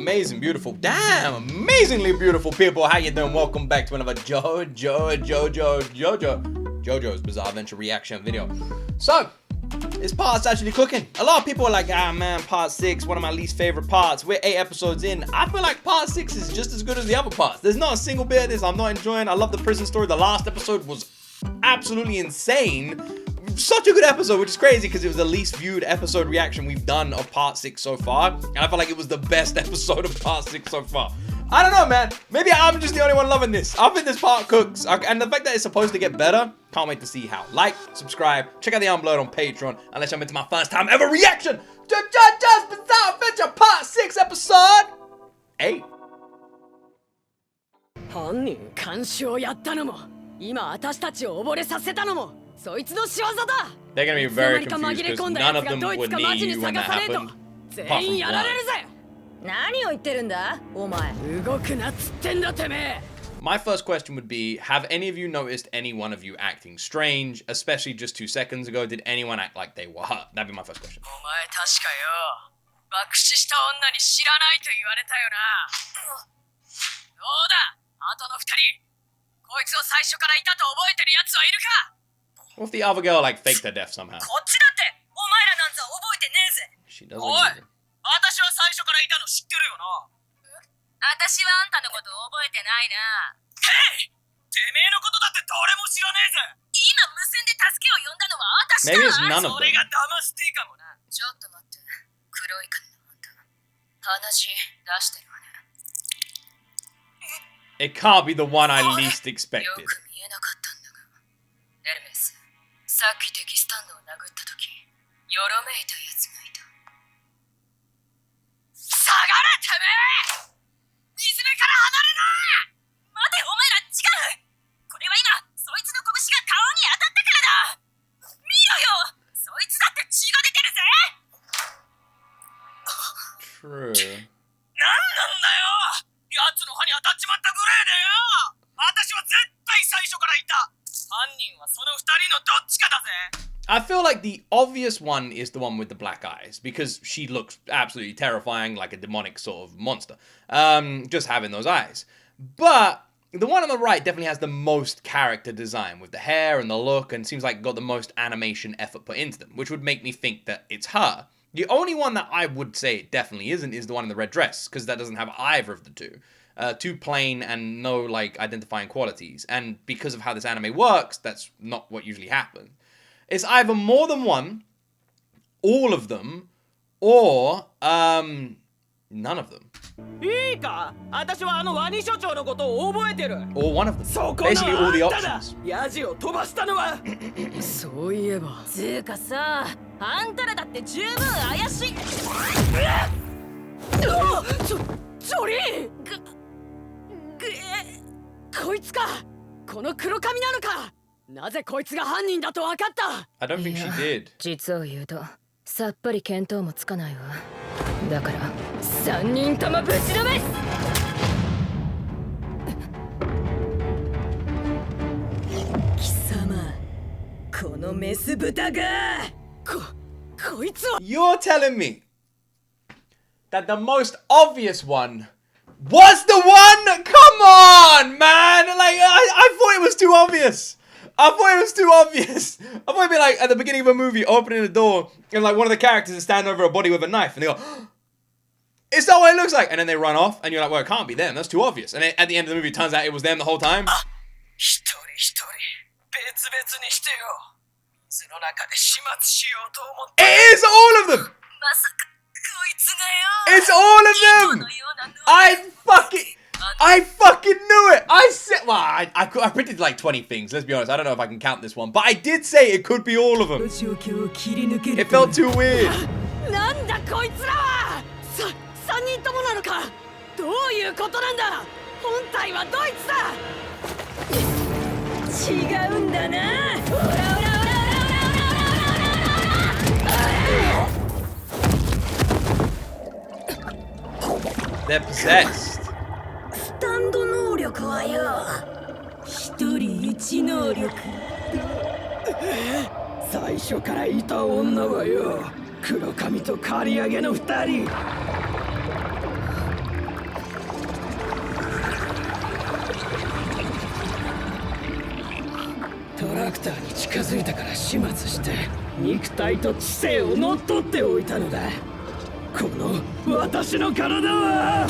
amazing, beautiful, damn, amazingly beautiful people. How you doing? Welcome back to another JOJO'S Bizarre Adventure reaction video. So, this part's actually cooking. A lot of people are like, ah man, part 6, one of my least favorite parts. We're 8 episodes in. I feel like part 6 is just as good as the other parts. There's not a single bit of this I'm not enjoying. I love the prison story. The last episode was absolutely insane. Such a good episode, which is crazy because it was the least viewed episode reaction we've done of part 6 so far. And I feel like it was the best episode of part 6 so far. I don't know, man. Maybe I'm just the only one loving this. I think this part cooks. And the fact that it's supposed to get better, can't wait to see how. Like, subscribe, check out the Unblurred on Patreon, and let's jump into my first time ever reaction to JOJO'S Bizarre Adventure Part 6 Episode 8. 犯人監視をやったのも今私たちを溺れさせたのもそいつの仕業だ They're gonna be very confused because none of them were near when that happened. 全員やられるぜ何を言ってるんだお前動くなっつってんだてめえ My first question would be, have any of you noticed any one of you acting strange, especially just 2 seconds ago? Did anyone act like they were hurt? That'd be my first question. お前確かよ爆死した女に知らないと言われたよなどうだあとの2人こいつを最初からいたと覚えてるやつはいるか What if the other girl like faked her death somehow? こっちだってお前らなんざ覚えてねえぜ She doesn't おい either. 私は最初からいたの知ってるよな私はあんたのこと覚えてないなへいてめえのことだって誰も知らねえぜ今無線で助けを呼んだのは私だ Maybe it's none of そ them. れが騙してかもなちょっと待って黒い髪のあんた話出してるわね It can't be the one I least よ expected. く見えなかったんだがエルメスさっき敵スタンドを殴った時よろめいたやつがいた下がれてめえ水辺から離れな待てお前ら違うこれは今そいつの拳が顔に当たったからだ見ろよそいつだって血が出てるぜ True. なんなんだよ奴の歯に当たっちまったぐらいでよ私は絶対最初からいた犯人はその2人のどっちかだぜ I feel like the obvious one is the one with the black eyes, because she looks absolutely terrifying, like a demonic sort of monster. Just having those eyes. But the one on the right definitely has the most character design, with the hair and the look, and seems like got the most animation effort put into them, which would make me think that it's her. The only one that I would say it definitely isn't is the one in the red dress, because that doesn't have either of the two. Too plain and no, like, identifying qualities. And because of how this anime works, that's not what usually happens. It's either more than one, all of them, or, none of them. いいか私はあのワニ所長のことを覚えてる Or one of them. そこの Basically all the あんただ options. ヤジを飛ばしたのはそういえばつうかさあんたらだって十分怪しいジョリーこいつかこの黒髪なのかなぜこいつが犯人だと分かった I don't think she did. 実を言うとさっぱり見当もつかないわだから3人ともぶちのめす貴様このメス豚がこいつは You're telling me that the most obvious one was the one? Come on, man! Like, I thought it was too obvious. I thought it was too obvious. I thought it'd be like at the beginning of a movie, opening the door, and like one of the characters is standing over a body with a knife, and they go, "Is that what it looks like?" And then they run off, and you're like, "Well, it can't be them. That's too obvious." And then at the end of the movie, it turns out it was them the whole time. 一人一人別々にしてよ水の中で始末しようと思って It is all of them. まさかこいつがよ It's all of them. I fucking knew it! I said, well, I predicted like 20 things, let's be honest. I don't know if I can count this one, but I did say it could be all of them. It felt too weird. なんだこいつらは3人ともなのかどういうことなんだ本体はドイツだ違うんだなオラオラオラオラオラオラオラオラ They're possessed. スタンド能力はよ一人一能力最初からいた女はよ黒髪と刈り上げの2人て肉体と知性を乗っ取っておいたのだ。この私の体は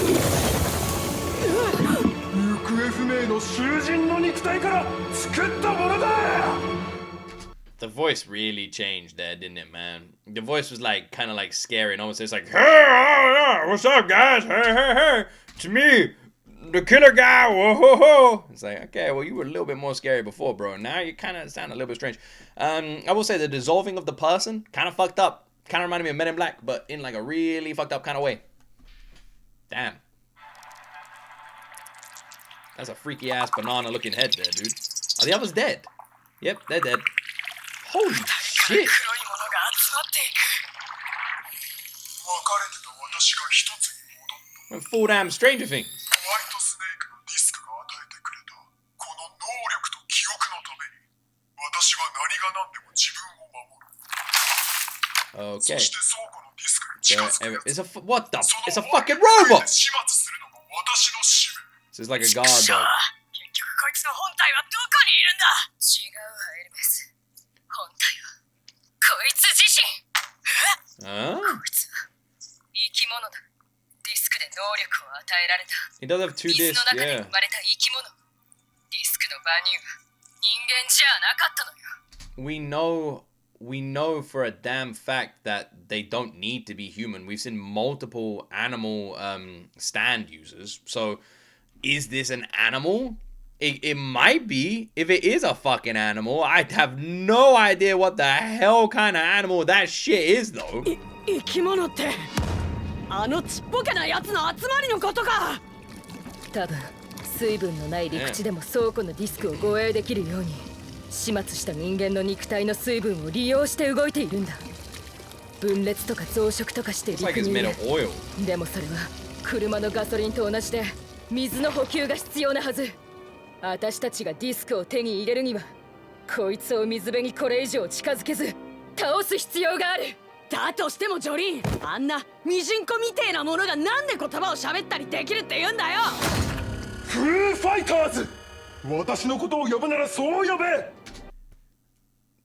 行方不明の囚人の肉体から作ったものだ。 The voice really changed there, didn't it, man? The voice was like kind of like scary and almost it's like, hey, what's up, guys? Hey, hey, hey, it's me, the killer guy. Whoa, ho, ho. It's like, okay, well, you were a little bit more scary before, bro. Now you kind of sound a little bit strange. I will say the dissolving of the person kind of fucked up. Kind of reminded me of Men in Black, but in like a really fucked up kind of way. Damn. That's a freaky ass banana looking head there, dude. Are the others dead? Yep, they're dead. Holy shit. Went full damn Stranger Things. Okay. So, it's a what the? It's a fucking robot. This is like a guard dog. Huh? He does have 2 discs, yeah. We know for a damn fact that they don't need to be human. We've seen multiple animal stand users. So is this an animal? It might be. If it is a fucking animal, I have no idea what the hell kind of animal that shit is, though. 生き物ってあのちっぽけなやつの集まりのことか。多分水分のない陸地でも倉庫のディスクを護衛できるように始末した人間の肉体の水分を利用して動いているんだ。分裂とか増殖とかして陸にいる。でもそれは車のガソリンと同じで水の補給が必要なはず。私たちがディスクを手に入れるにはこいつを水辺にこれ以上近づけず倒す必要がある。だとしてもジョリン、あんなミジンコみてえなものがなんで言葉を喋ったりできるって言うんだよ。フーファイターズ、私のことを呼ぶならそう呼べ。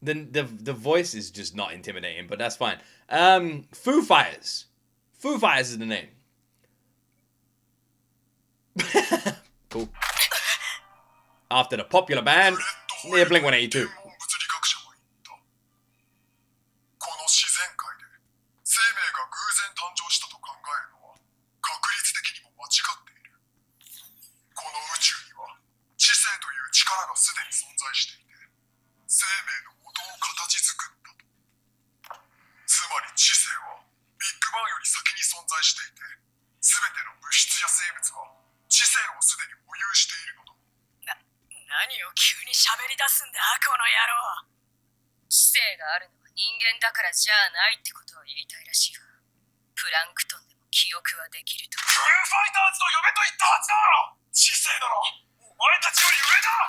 The voice is just not intimidating, but that's fine. Foo Fighters. Foo Fighters is the name. Cool. After the popular band near Blink-182. 何を急に喋り出すんだこの野郎。知性があるのは人間だからじゃないってことを言いたいらしいわ。プランクトンでも記憶はできると。フーファイターズと呼べと言ったはずだ。知性だろ、お前たちより上だ。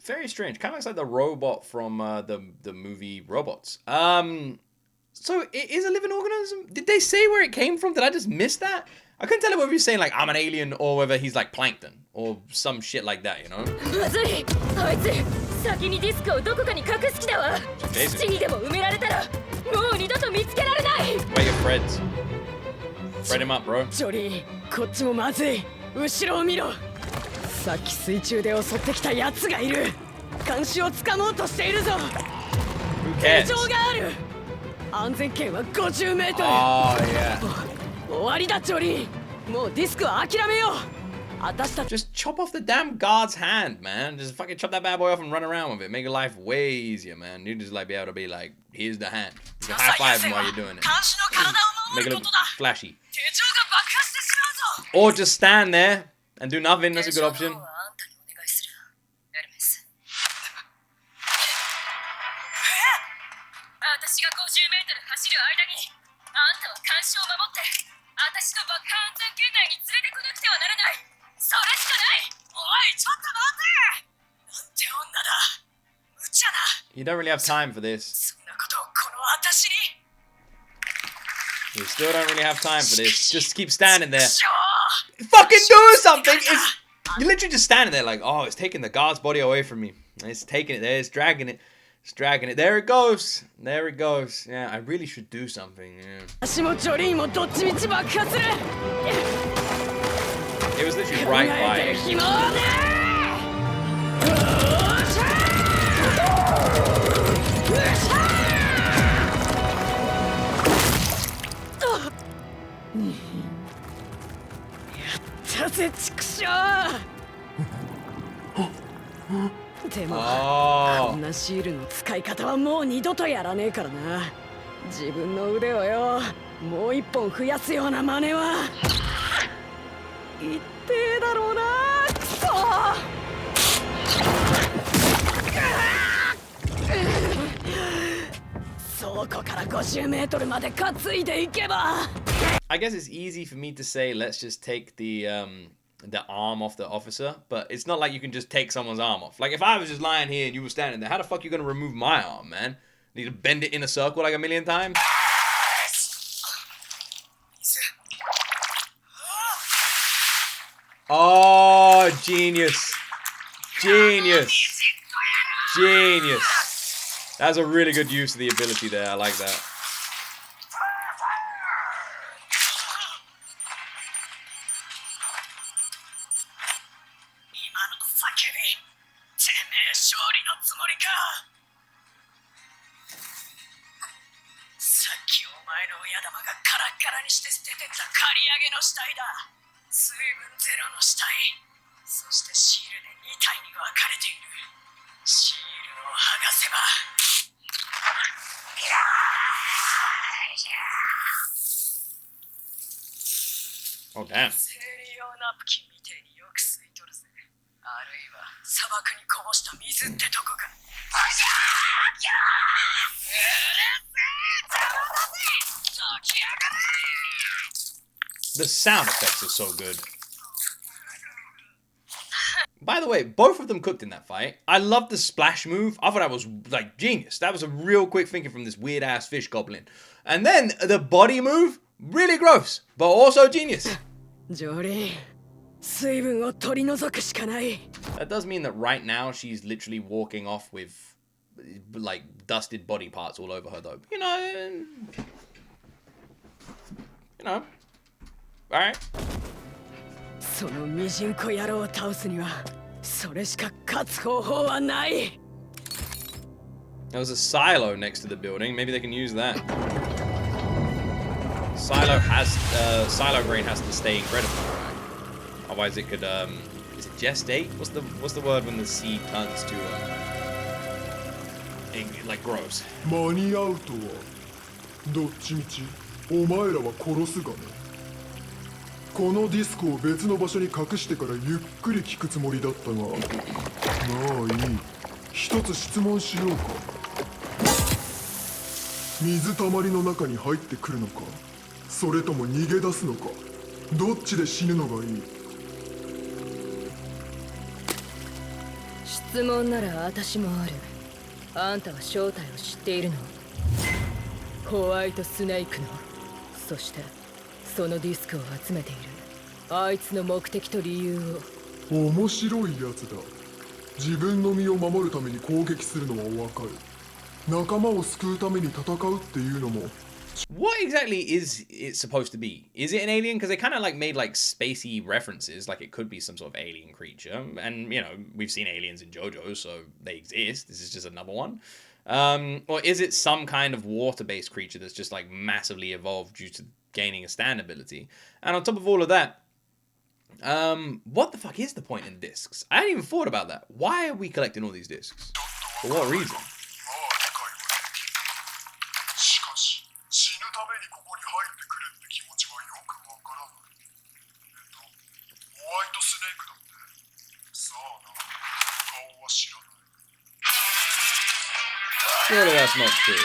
Very strange. Kind of looks like the robot from the movie Robots. So it is a living organism? Did they say where it came from? Did I just miss that? I couldn't tell whether he's saying like I'm an alien or whether he's like plankton or some shit like that, you know? まずい、あいつ先にディスクをどこかに隠す気だわ。土にでも埋められたらもう二度と見つけられない。 Where your Freds? Fred him up, bro. ジョリー、こっちもまずい。後ろを見ろ。さっき水中で襲ってきたやつがいる。監視をつかもうとしているぞ。手錠がある。安全圏は50メートル。Oh, yeah. 終わりだジョリー。もうディスクは諦めよう。Just chop off the damn guard's hand, man. Just fucking chop that bad boy off and run around with it. Make your life way easier, man. You just like be able to be like, here's the hand. You can high five him while you're doing it. Make it look flashy. Or just stand there and do nothing. That's a good option. 私が50メートル走る間にあんたは監視を守って私の爆破安全圏内に連れてこなくてはならない。それしかない。おいちょっと待て。なんて女だ。無茶だ。 You don't really have time for this. そんなことをこの私に。 You still don't really have time for this. Just keep standing there. Fucking do something! You're literally just standing there like, oh, it's taking the guard's body away from me. It's taking it there. It's dragging it. It's dragging it. There it goes. There it goes. Yeah, I really should do something. Yeah. It was literally right by it. Oh. こんなシールの使い方はもう二度とやらねえからな。自分の腕をよ、もう一本増やすような真似は言ってえだろうな。くそ。倉庫から50メートルまで担いでいけば。I guess it's easy for me to say, let's just take the arm off the officer, but it's not like you can just take someone's arm off. Like if I was just lying here and you were standing there, how the fuck are you gonna remove my arm, man? Need to bend it in a circle like a million times? Oh, genius. Genius. Genius. That's a really good use of the ability there. I like that. Oh, damn. The sound effects are so good. By the way, both of them cooked in that fight. I love the splash move. I thought that was like genius. That was a real quick thinking from this weird ass fish goblin. And then the body move, really gross, but also genius. That does mean that right now she's literally walking off with like dusted body parts all over her though. You know. Alright. そのミジンコ野郎を倒すにはそれしか勝つ方法はない。 There was a silo next to the building. Maybe they can use that. Silo grain has to stay incredible. Otherwise it could is it gestate? What's the word when the seed turns to like grows? 間に合うとはどっちみちお前らは殺すがね。このディスクを別の場所に隠してからゆっくり聞くつもりだったが、まあいい。一つ質問しようか。水たまりの中に入ってくるのか、それとも逃げ出すのか、どっちで死ぬのがいい？質問なら私もある。あんたは正体を知っているの？ホワイトスネークの。そしてそのディスクを集めているあいつの目的と理由を。面白いやつだ。自分の身を守るために攻撃するのはわかる。仲間を救うために戦うっていうのも。What exactly is it supposed to be? Is it an alien? Because they kind of like made like spacey references, like it could be some sort of alien creature. And you know, we've seen aliens in JoJo, so they exist. This is just another one. Or is it some kind of water-based creature that's just like massively evolved due to gaining a stand ability? And on top of all of that, what the fuck is the point in discs? I hadn't even thought about that. Why are we collecting all these discs? For what reason? Surely that's not true.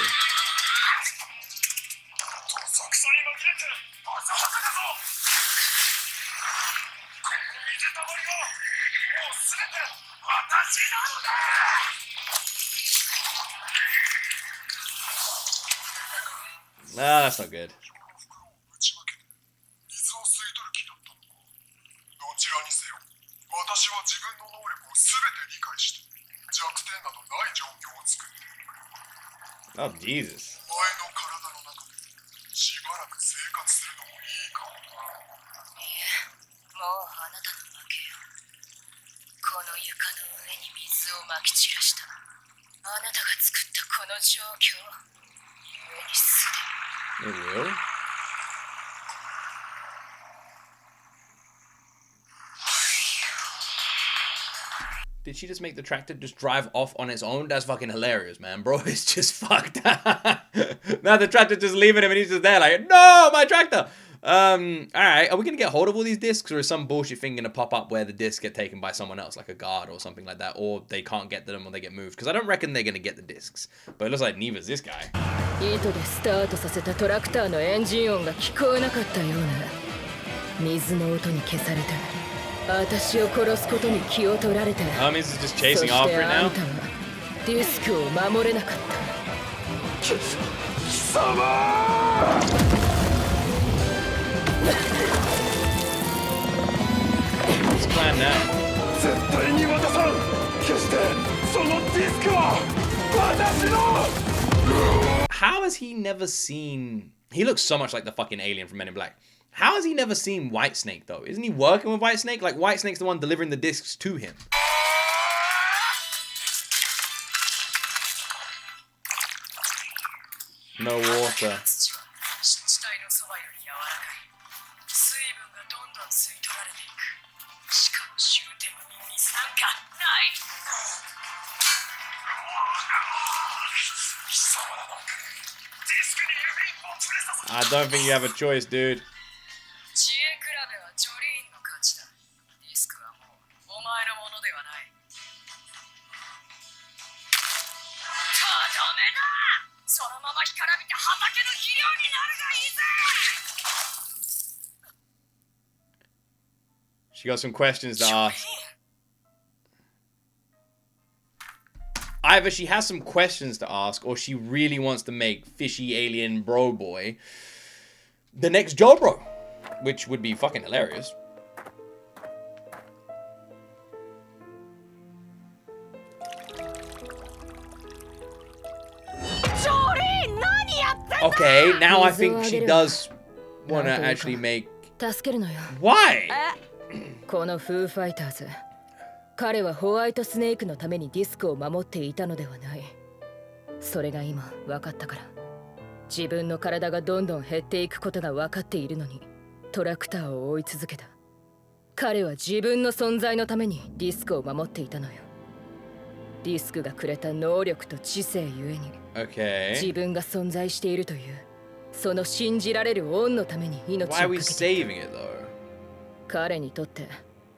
Nah, that's not good. 私は自分の能力を全て理解して弱点などない状況を作っている。 Oh, Jesus. お前の体の中でしばらく生活するのもいいかもな。もうあなたの負けよ。この床の上に水をまき散らしたあなたが作ったこの状況、故にすでに It will? Did she just make the tractor just drive off on its own? That's fucking hilarious, man. Bro, it's just fucked. Now the tractor just leaving him and he's just there like, no, my tractor. Alright, are we gonna get hold of all these discs, or is some bullshit thing gonna pop up where the discs get taken by someone else, like a guard or something like that, or they can't get them or they get moved? Because I don't reckon they're gonna get the discs, but it looks like neither's this guy. 糸でスタートさせたトラクターのエンジン音が聞こえなかったような。水の音に消されて私を殺すことに気を取られて、Hermes is just そ chasing して after it あ now. んたはディスクを守れなかった。 What's the plan now? 絶対に渡さん。決してそのディスクは私の。 How has he never seen... He looks so much like the fucking alien from Men in Black. How has he never seen Whitesnake, though? Isn't he working with Whitesnake? Like, Whitesnake's the one delivering the discs to him. No water. 土は湿地帯のそばより柔らかい。水分がどんどん吸い取られていく。しかも終点に水なんかない。 I don't think you have a choice, dude. 知恵比べはジョリーンの勝ちだ。ディスクはもうお前のものではない。とどめだ。そのまま干からびて畑の肥料になるがいいぜ。 She got some questions to ask. Either she has some questions to ask, or she really wants to make fishy alien bro boy the next Joe bro, which would be fucking hilarious. Okay, now I think she does want to actually make... 助けるのよ。 Why? このフーファイターズ、彼はホワイトスネークのためにディスクを守っていたのではない。それが今分かったから。自分の体がどんどん減っていくことが分かっているのにトラクターを追い続けた。彼は自分の存在のためにディスクを守っていたのよ。ディスクがくれた能力と知性ゆえに、自分が存在しているというその信じられる恩のために命を懸けていた。彼にとって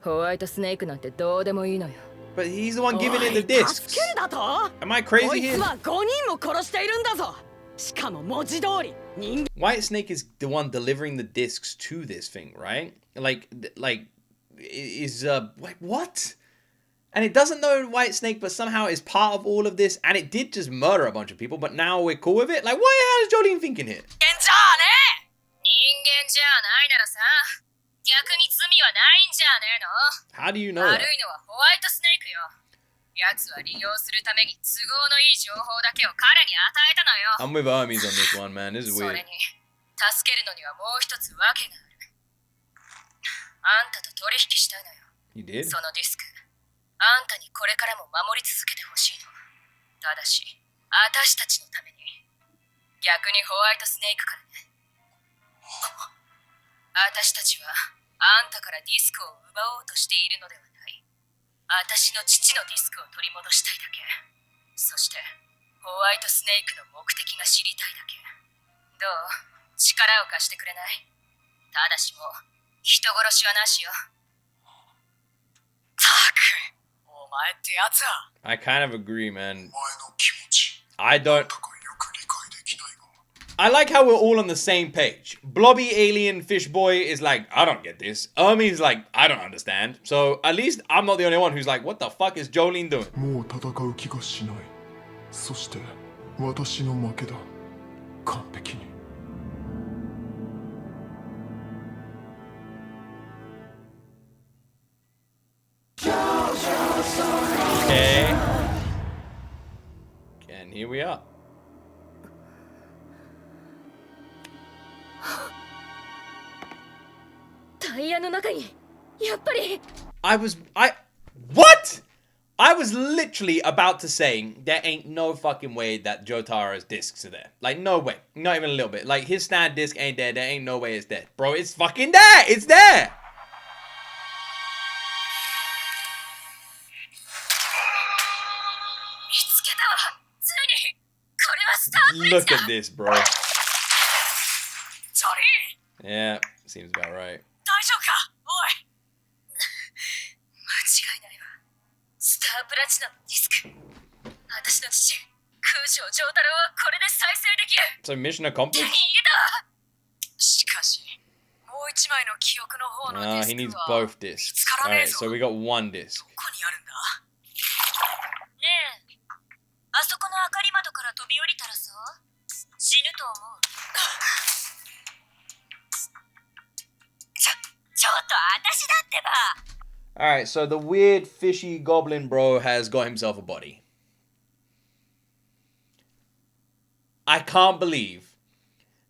ホワイトスネークなんてどうでもいいのよ。 But he's the one giving in the discs. 助けるだと Am I crazy こい here? つは5人も殺しているんだぞ。しかも文字通り人間 Whitesnake is the one delivering the discs to this thing, right? Like is like what? And it doesn't know Whitesnake, but somehow is part of all of this. And it did just murder a bunch of people, but now we're cool with it. Like, what? How is Jolene thinking here? 人間じゃないならさ、逆に罪はないんじゃねえの？ How do you know 悪 that? いのはホワイトスネークよ。奴は利用するために都合のいい情報だけを彼に与えたのよ。 I'm with Hermes on this one, man. This is そ weird. れに、助けるのにはもう一つ訳がある。あんたと取引したいのよ。 You did? そのディスク、あんたにこれからも守り続けてほしいの。ただし、私たちのために。逆にホワイトスネークからね。私たちはあんたからディスクを奪おうとしているのではない。私の父のディスクを取り戻したいだけ。そしてホワイトスネークの目的が知りたいだけ。どう？力を貸してくれない？ただしもう人殺しはなしよ。たく、お前ってやつは。 I kind of agree, man. お前の気持ち I don't... なんかよく理解できないが。 I like how we're all on the same page. Blobby alien fish boy is like, I don't get this. Hermes like, I don't understand. So at least I'm not the only one who's like, what the fuck is Jolene doing? もう戦う気がしない。そして私の負けだ。完璧に。 Okay. And here we are. What? I was literally about to say there ain't no fucking way that Jotaro's discs are there. Like, no way. Not even a little bit. Like, his stand disc ain't there. There ain't no way it's there. Bro, it's fucking there. It's there. Look at this, bro. Yeah, seems about right. So mission accomplished? He needs both discs. Alright, so we got one disc. Alright, so the weird fishy goblin bro has got himself a body. I can't believe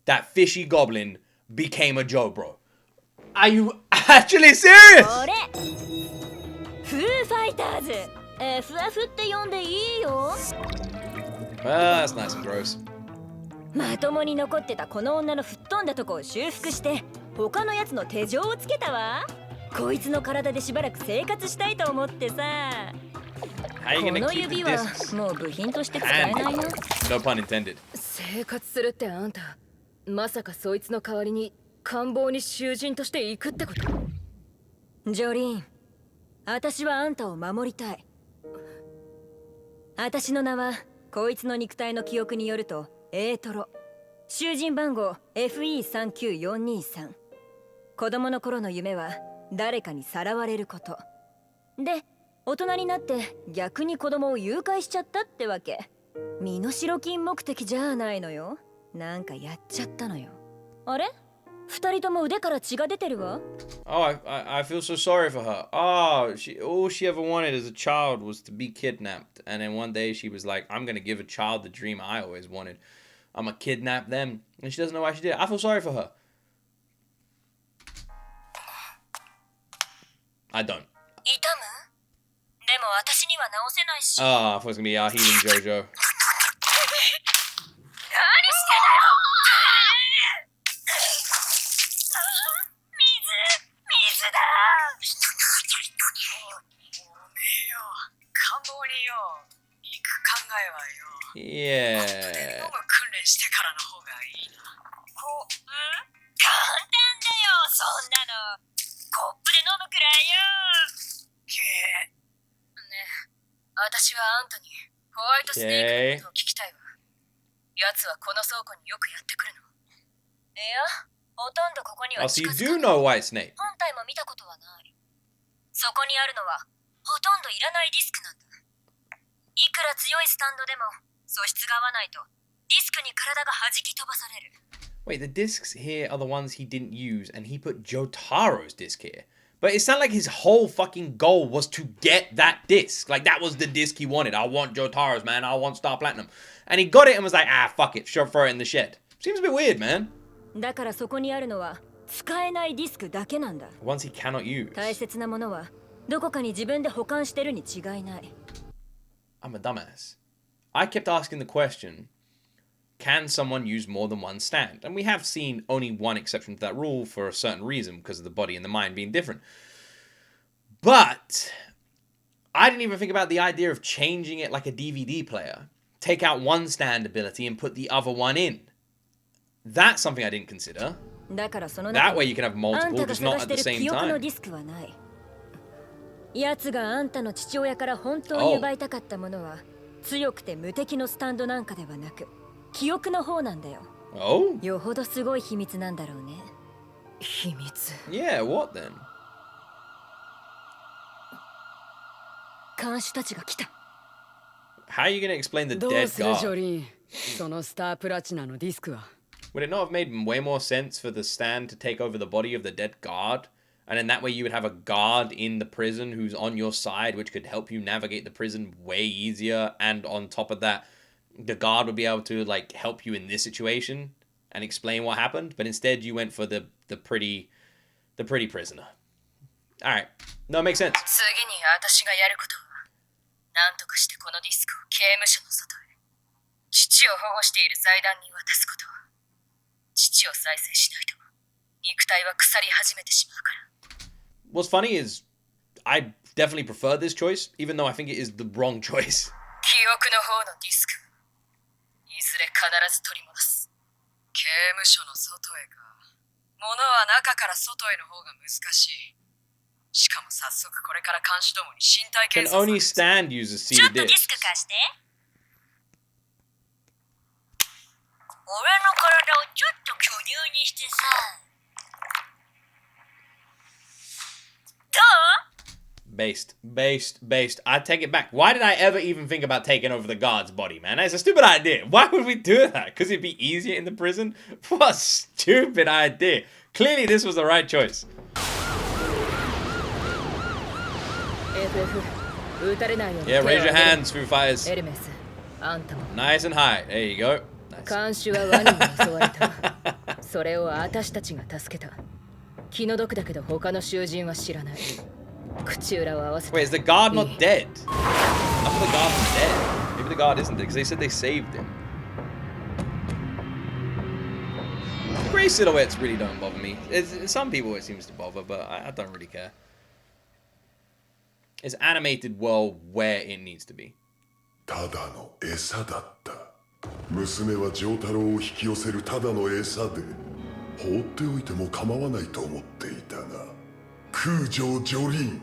that fishy goblin became a Joe bro. Are you actually serious? Well, that's nice and gross. まともに残ってたこの女の吹っ飛んだとこを修復して他のやつの手錠をつけたわ。こいつの体でしばらく生活したいと思ってさ。この指はもう部品として使えないよ。No pun intended. 生活するってあんた、まさかそいつの代わりに官房に囚人として行くってこと？ジョリーン、私はあんたを守りたい。私の名はこいつの肉体の記憶によるとエートロ、囚人番号 FE39423。子供の頃の夢は誰かにさらわれることで、大人になって逆に子供を誘拐しちゃったってわけ。身代金目的じゃないのよ。なんかやっちゃったのよ。あれ？二人とも腕から血が出てるわ。Oh, I feel so sorry for her. Oh, all she ever wanted as a child was to be kidnapped. And then one day she was like, I'm going to give a child the dream I always wanted. I'm going to kidnap them. And she doesn't know why she did it. I feel sorry for her. I don't. Oh, I thought it was going to be our healing JoJo. Yeah. Okay. Oh, so you do know White Snake. そこにあるのはほとんどいらないディスクなんだ。いくら強いスタンドでも素質が合わないとディスクに体が弾き飛ばされる。Wait, the discs here are the ones he didn't use, and he put Jotaro's disc here. But it sounded like his whole fucking goal was to get that disc. Like, that was the disc he wanted. I want Jotaro's, man. I want Star Platinum. And he got it and was like, ah, fuck it. Throw it in the shed. Seems a bit weird, man. だからそこにあるのは使えないディスクだけなんだ。Ones he cannot use. 大切なものはどこかに自分で保管してるに違いない。I'm a dumbass. I kept asking the question, can someone use more than one stand? And we have seen only one exception to that rule for a certain reason, because of the body and the mind being different. But I didn't even think about the idea of changing it like a DVD player. Take out one stand ability and put the other one in. That's something I didn't consider. That way you can have multiple, just not at the same time. 奴があんたの父親から本当に奪いたかったものは、強くて無敵のスタンドなんかではなく、記憶の方なんだよ。Oh? よほどすごい秘密なんだろうね。秘密。Yeah, what then? 看守たちが来た。How are you going to explain the dead guard? ジョリン、そのスタープラチナのディスクは。Would it not have made way more sense for the stand to take over the body of the dead guard? And then that way you would have a guard in the prison who's on your side, which could help you navigate the prison way easier. And on top of that, the guard would be able to like help you in this situation and explain what happened, but instead you went for the pretty prisoner. All right, no, it makes sense. 次に私がやることは、何とかしてこのディスクを刑務所の外へ、父を保護している財団に渡すこと。父を再生しないと、肉体は腐り始めてしまうから。What's funny is I definitely prefer this choice, even though I think it is the wrong choice. 記憶の方のディスク、いずれ必ず取り戻す。刑務所の外へか。物は中から外への方が難しい。しかも早速これから監視どもに身体 Can 検査 only stand use a ちょっ seated とディ disc. スク貸して。俺の体をちょっと巨乳にしてさ。どう？ Based. I take it back. Why did I ever even think about taking over the guard's body, man? That's a stupid idea. Why would we do that? Because it'd be easier in the prison? What a stupid idea. Clearly this was the right choice. Yeah, raise your hands, Foo Fighters. エルメス、あんたも Nice and high. There you go. Nice. 看守はワニに襲われた。それを私たちが助けた。気の毒だけど他の囚人は知らない。口裏を合わせて。Wait, is the guard not dead? I thought the guard was dead. Maybe the guard isn't dead because they said they saved him. The grey silhouettes really don't bother me. Some people it seems to bother, but I don't really care. It's animated well where it needs to be. ただの餌だった。娘は丈太郎を引き寄せるただの餌で放っておいても構わないと思っていたが、空城ジョリーン、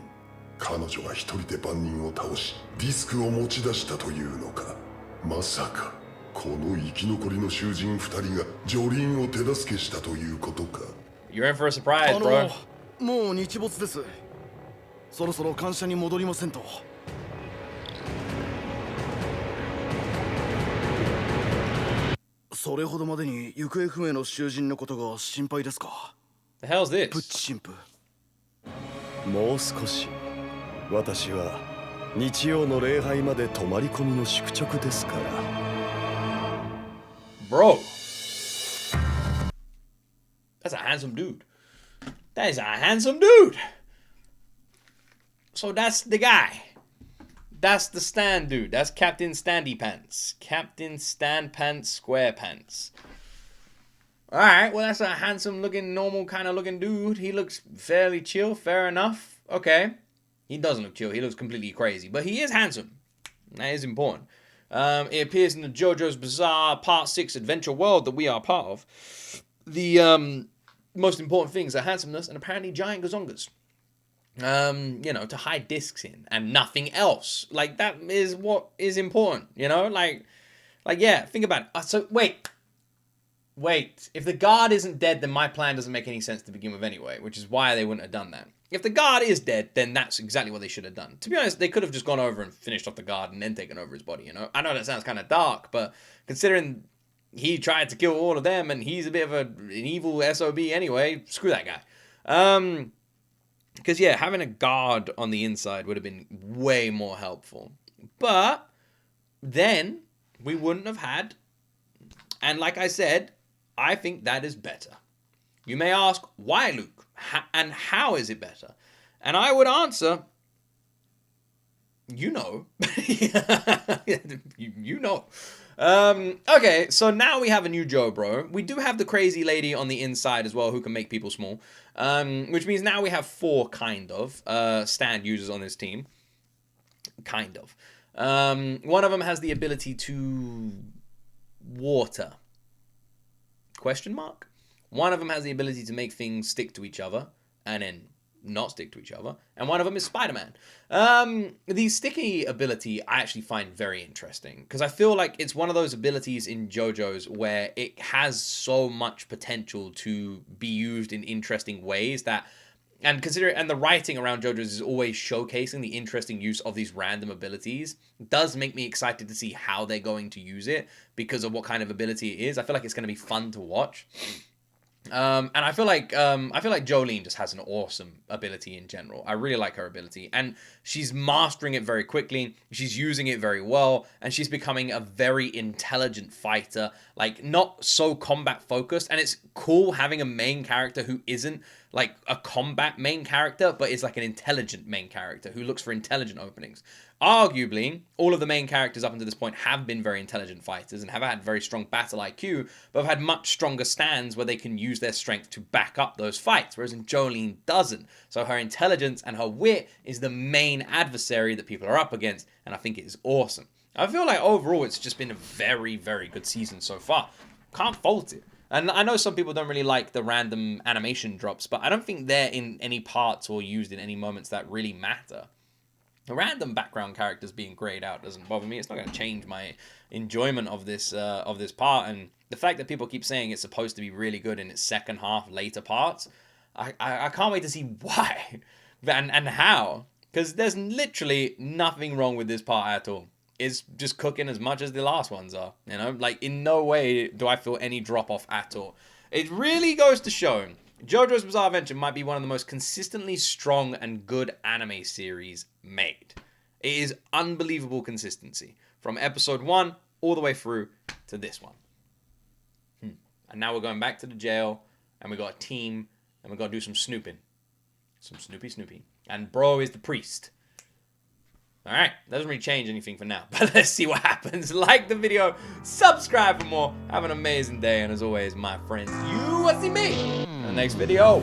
彼女が一人で万人を倒しディスクを持ち出したというのか。まさかこの生き残りの囚人二人がジョリーンを手助けしたということか。 You're in for a surprise, bro. もう日没です。そろそろ官舎に戻りませんと。それほどまでに行方不明の囚人のことが心配ですか。 The hell's プッ this? チ神父。もう少し。私は日曜の礼拝まで泊まり込みの宿直ですから。Bro. That's a handsome dude. That is a handsome dude. So that's the guy. That's the stand dude. That's Captain Standy Pants. Captain Stand Pants Squarepants. Alright, well that's a handsome looking, normal kind of looking dude. He looks fairly chill, fair enough. Okay. He doesn't look chill, he looks completely crazy. But he is handsome. That is important. It appears in the JOJO'S Bizarre Part 6 Adventure World that we are part of. The most important things are handsomeness and apparently giant gazongas. You know, to hide discs in and nothing else. Like, that is what is important, you know? Like yeah, think about it. So, wait. If the guard isn't dead, then my plan doesn't make any sense to begin with anyway, which is why they wouldn't have done that. If the guard is dead, then that's exactly what they should have done. To be honest, they could have just gone over and finished off the guard and then taken over his body, you know? I know that sounds kind of dark, but considering he tried to kill all of them and he's a bit of an evil SOB anyway, screw that guy. Because, yeah, having a guard on the inside would have been way more helpful. But then we wouldn't have had... And like I said, I think that is better. You may ask, why, Luke? And how is it better? And I would answer, you know. you know. Okay, so now we have a new Joe, bro. We do have the crazy lady on the inside as well who can make people small. Which means now we have 4, kind of, stand users on this team. Kind of. One of them has the ability to water. Question mark? One of them has the ability to make things stick to each other and then not stick to each other. And one of them is Spider-Man. The sticky ability I actually find very interesting because I feel like it's one of those abilities in JoJo's where it has so much potential to be used in interesting ways that, and the writing around JoJo's is always showcasing the interesting use of these random abilities. It does make me excited to see how they're going to use it because of what kind of ability it is. I feel like it's going to be fun to watch. And I feel like Jolene just has an awesome ability in general. I really like her ability, and she's mastering it very quickly. She's using it very well, and she's becoming a very intelligent fighter, like not so combat focused. And it's cool having a main character who isn't like a combat main character, but is like an intelligent main character who looks for intelligent openings. Arguably, all of the main characters up until this point have been very intelligent fighters and have had very strong battle IQ, but have had much stronger stands where they can use their strength to back up those fights, whereas Jolene doesn't. So her intelligence and her wit is the main adversary that people are up against, and I think it is awesome. I feel like overall it's just been a very, very good season so far. Can't fault it. And I know some people don't really like the random animation drops, but I don't think they're in any parts or used in any moments that really matter. The random background characters being grayed out doesn't bother me. It's not going to change my enjoyment of this part. And the fact that people keep saying it's supposed to be really good in its second half, later parts, I can't wait to see why and how. Because there's literally nothing wrong with this part at all. It's just cooking as much as the last ones are. You know, like in no way do I feel any drop off at all. It really goes to show JoJo's Bizarre Adventure might be one of the most consistently strong and good anime series made. It is unbelievable consistency from episode 1 all the way through to this one. And now we're going back to the jail, and we got a team, and we got to do some snooping. Some snoopy. And bro is the priest. Alright, doesn't really change anything for now, but let's see what happens. Like the video, subscribe for more, have an amazing day, and as always, my friends, you will see me in the next video.